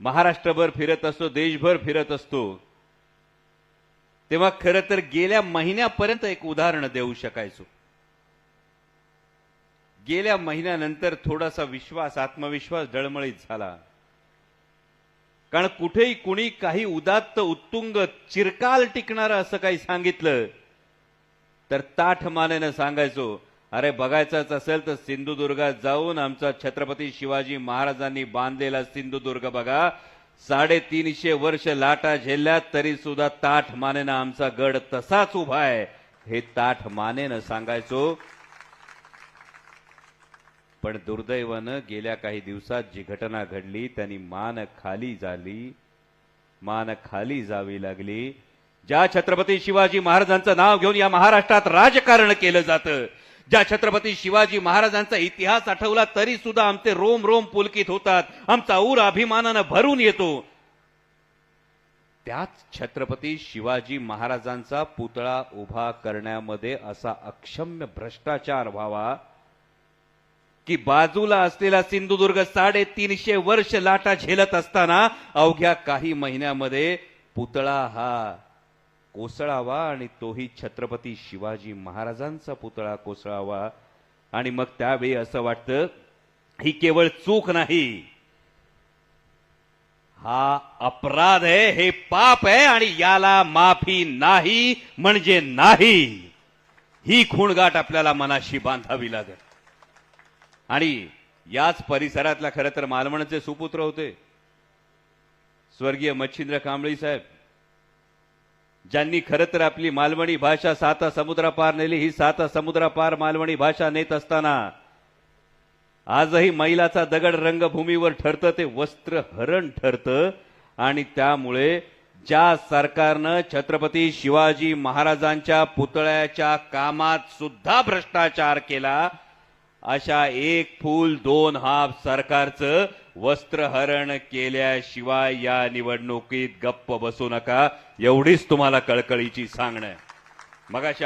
महाराष्ट्रभर फिरत असतो, देशभर फिरत असतो, तेव्हा खरं तर गेल्या महिन्यापर्यंत एक उदाहरण देऊ शकायचो. गेल्या महिन्यानंतर थोडासा विश्वास, आत्मविश्वास डळमळीत झाला. कारण कुठेही कुणी काही उदात्त, उत्तुंग, चिरकाल टिकणारं असं काही सांगितलं तर ताठ मानेनं सांगायचो, अरे बघायचंच असेल तर सिंधुदुर्गात जाऊन आमचा छत्रपती शिवाजी महाराजांनी बांधलेला सिंधुदुर्ग बघा. 350 वर्ष लाटा झेलल्यात तरी सुद्धा ताठ मानेनं आमचा गड तसाच उभा आहे, हे ताठ मानेनं सांगायचो. पण दुर्दैवानं गेल्या काही दिवसात जी घटना घडली त्यांनी मान खाली झाली, मान खाली जावी लागली. ज्या छत्रपती शिवाजी महाराजांचं नाव घेऊन या महाराष्ट्रात राजकारण केलं जातं, ज्या छत्रपती शिवाजी महाराजांचा इतिहास आठवला तरी सुद्धा आमचे रोम रोम पुलकित होतात, आमचा ऊर अभिमानानं भरून येतो, त्याच छत्रपती शिवाजी महाराजांचा पुतळा उभा करण्यामध्ये असा अक्षम्य भ्रष्टाचार व्हावा की बाजूला असलेला सिंधुदुर्ग 350 वर्ष लाटा झेलत असताना अवघ्या काही महिन्यामध्ये पुतळा हा कोसळावा आणि तोही छत्रपती शिवाजी महाराजांचा पुतळा कोसळावा. आणि मग त्यावेळी असं वाटतं ही केवळ चूक नाही, हा अपराध आहे, हे पाप आहे आणि याला माफी नाही म्हणजे नाही. ही खूणगाठ आपल्याला मनाशी बांधावी लागेल. आणि याच परिसरातला खरं तर मालवणचे सुपुत्र होते स्वर्गीय मच्छिंद्र कांबळी साहेब, ज्यांनी खरं तर आपली मालवणी भाषा 7 समुद्रापार नेली. ही 7 समुद्रापार मालवणी भाषा नेत असताना आजही मैलाचा दगड रंगभूमीवर ठरतं, ते वस्त्र हरण ठरतं. आणि त्यामुळे ज्या सरकारनं छत्रपती शिवाजी महाराजांच्या पुतळ्याच्या कामात सुद्धा भ्रष्टाचार केला, अशा 1 फूल 2 हात सरकारचं वस्त्रहरण केल्याशिवाय या निवडणुकीत गप्प बसू नका, एवढीच तुम्हाला कळकळीची सांगणं. मगाशी